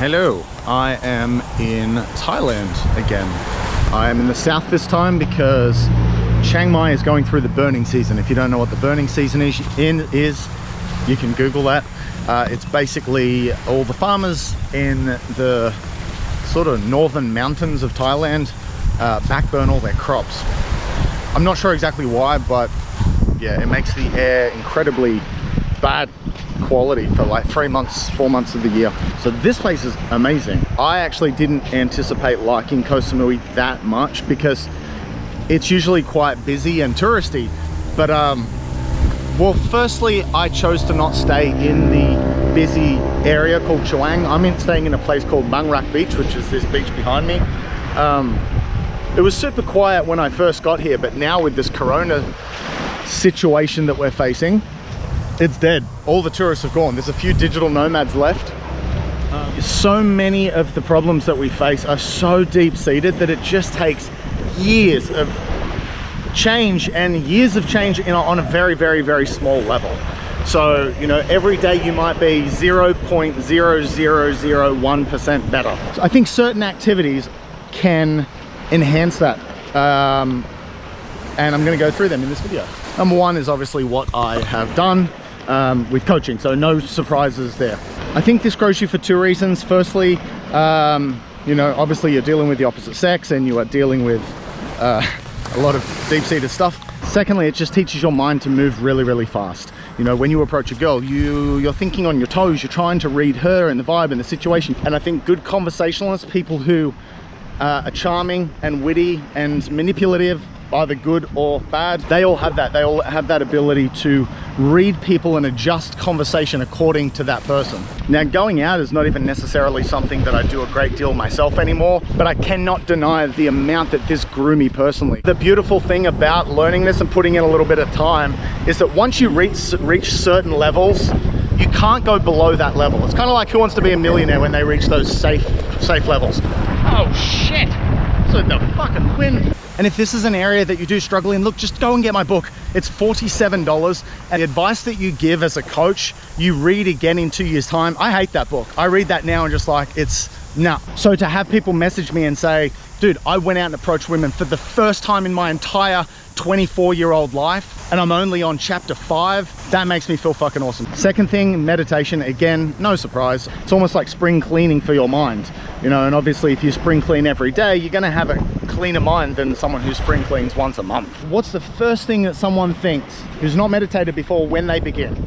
Hello, I am in Thailand again. I am in the south this time because Chiang Mai is going through the burning season. If you don't know what the burning season is, you can Google that. It's basically all the farmers in the sort of northern mountains of Thailand backburn all their crops. I'm not sure exactly why, but yeah, it makes the air incredibly bad quality for like 3 months, 4 months of the year. So this place is amazing. I actually didn't anticipate liking Koh Samui that much because it's usually quite busy and touristy. But well, firstly, I chose to not stay in the busy area called Chuang. I'm staying in a place called Bang Rak Beach, which is this beach behind me. It was super quiet when I first got here, but now with this corona situation that we're facing, it's dead. All the tourists have gone. There's a few digital nomads left. So many of the problems that we face are so deep-seated that it just takes years of change and years of change on a very, very, very small level. So, you know, every day you might be 0.0001% better. So I think certain activities can enhance that. And I'm going to go through them in this video. Number one is obviously what I have done with coaching, so no surprises there. I think this grows you for two reasons. Firstly, you know, obviously you're dealing with the opposite sex and you are dealing with a lot of deep-seated stuff. Secondly, it just teaches your mind to move really, really fast. You know, when you approach a girl, you're thinking on your toes, you're trying to read her and the vibe and the situation. And I think good conversationalists, people who are charming and witty and manipulative, either good or bad, they all have that. They all have that ability to read people and adjust conversation according to that person. Now, going out is not even necessarily something that I do a great deal myself anymore, but I cannot deny the amount that this grew me personally. The beautiful thing about learning this and putting in a little bit of time is that once you reach certain levels, you can't go below that level. It's kind of like Who Wants to Be a Millionaire when they reach those safe levels. Oh shit, so the fucking wind. And if this is an area that you do struggle in, look, just go and get my book. It's $47. And the advice that you give as a coach, you read again in 2 years' time. I hate that book. I read that now and just like, it's nah. So to have people message me and say, dude, I went out and approached women for the first time in my entire 24-year-old life, and I'm only on chapter 5, that makes me feel fucking awesome. Second thing, meditation. Again, no surprise. It's almost like spring cleaning for your mind, you know, and obviously if you spring clean every day, you're gonna have a cleaner mind than someone who spring cleans once a month. What's the first thing that someone thinks who's not meditated before when they begin?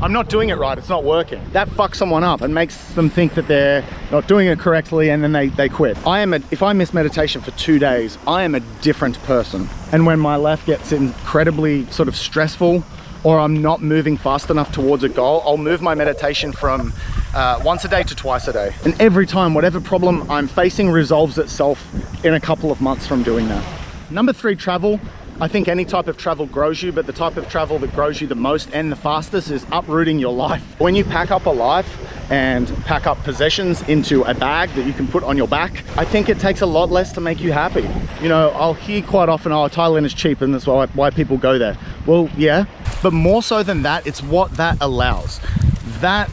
I'm not doing it right, it's not working. That fucks someone up and makes them think that they're not doing it correctly, and then they quit. If I miss meditation for 2 days, I am a different person. And when my life gets incredibly sort of stressful, or I'm not moving fast enough towards a goal, I'll move my meditation from once a day to twice a day. And every time, whatever problem I'm facing resolves itself in a couple of months from doing that. Number 3, travel. I think any type of travel grows you, but the type of travel that grows you the most and the fastest is uprooting your life. When you pack up a life and pack up possessions into a bag that you can put on your back, I think it takes a lot less to make you happy. You know, I'll hear quite often, oh, Thailand is cheap and that's why people go there. Well, yeah, but more so than that, it's what that allows. That,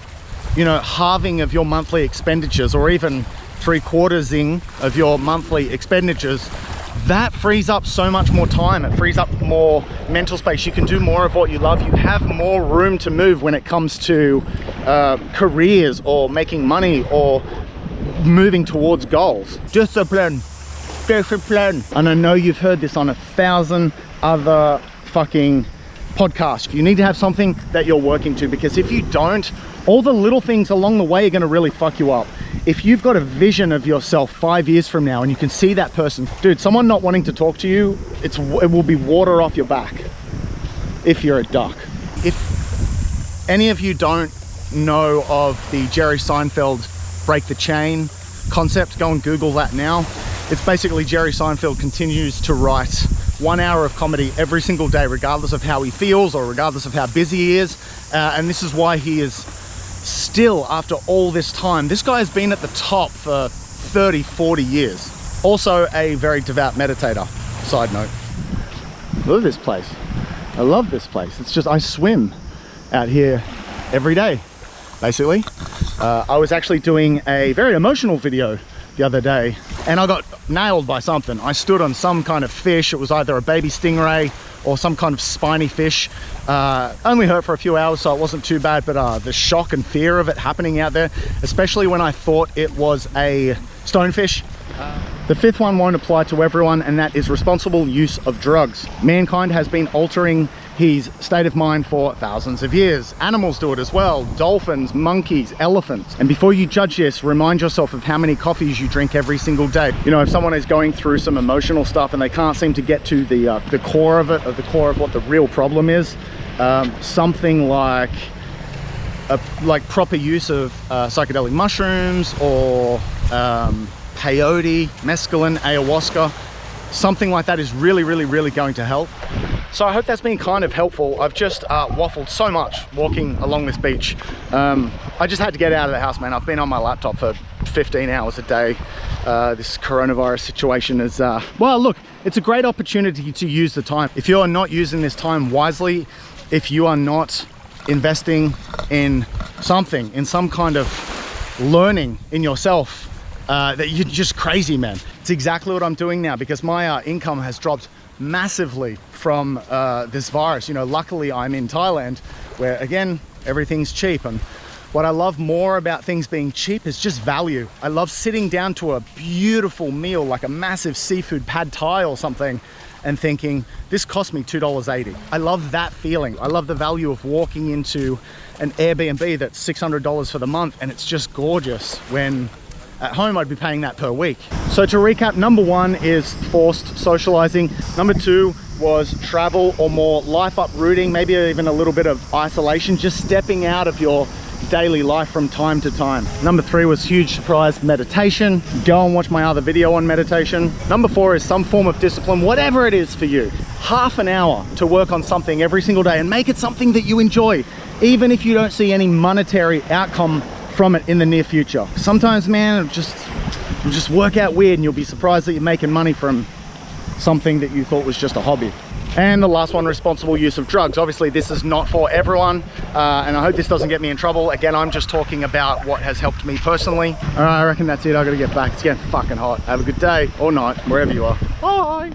you know, halving of your monthly expenditures, or even 3/4ing of your monthly expenditures, that frees up so much more time. It frees up more mental space. You can do more of what you love. You have more room to move when it comes to careers or making money or moving towards goals. Discipline. And I know you've heard this on 1,000 other fucking podcasts. If you need to have something that you're working to, because if you don't, all the little things along the way are going to really fuck you up. If you've got a vision of yourself 5 years from now and you can see that person, dude, someone not wanting to talk to you, it will be water off your back if you're a duck. If any of you don't know of the Jerry Seinfeld break the chain concept, go and Google that now. It's basically Jerry Seinfeld continues to write 1 hour of comedy every single day, regardless of how he feels or regardless of how busy he is. And this is why he is still, after all this time, this guy has been at the top for 30, 40 years. Also a very devout meditator, side note. Look at this place. I love this place. It's just, I swim out here every day, basically. I was actually doing a very emotional video the other day and I got nailed by something. I stood on some kind of fish. It was either a baby stingray or some kind of spiny fish. Only hurt for a few hours, so it wasn't too bad, but the shock and fear of it happening out there, especially when I thought it was a stonefish. The fifth one won't apply to everyone, and that is responsible use of drugs. Mankind has been altering his state of mind for thousands of years. Animals do it as well. Dolphins, monkeys, elephants. And before you judge this, remind yourself of how many coffees you drink every single day. You know, if someone is going through some emotional stuff and they can't seem to get to the core of it, or the core of what the real problem is, something like proper use of psychedelic mushrooms or peyote, mescaline, ayahuasca, something like that is really, really, really going to help. So I hope that's been kind of helpful. I've just waffled so much walking along this beach. I just had to get out of the house, man. I've been on my laptop for 15 hours a day. This coronavirus situation is, well, look, it's a great opportunity to use the time. If you are not using this time wisely, if you are not investing in something, in some kind of learning in yourself, that you're just crazy, man. It's exactly what I'm doing now because my income has dropped massively from this virus. You know, luckily I'm in Thailand where, again, everything's cheap, and what I love more about things being cheap is just value. I love sitting down to a beautiful meal like a massive seafood pad thai or something and thinking, this cost me $2.80. I love that feeling. I love the value of walking into an Airbnb that's $600 for the month and it's just gorgeous, when at home I'd be paying that per week. So to recap, number one is forced socializing. Number two was travel or more life uprooting, maybe even a little bit of isolation, just stepping out of your daily life from time to time. Number three was huge surprise, meditation. Go and watch my other video on meditation. Number four is some form of discipline, whatever it is for you. Half an hour to work on something every single day and make it something that you enjoy, even if you don't see any monetary outcome from it in the near future. Sometimes, man, it'll just work out weird and you'll be surprised that you're making money from something that you thought was just a hobby. And the last one, responsible use of drugs. Obviously this is not for everyone, and I hope this doesn't get me in trouble. Again, I'm just talking about what has helped me personally. All right, I reckon that's it. I gotta get back. It's getting fucking hot. Have a good day or night, wherever you are. Bye.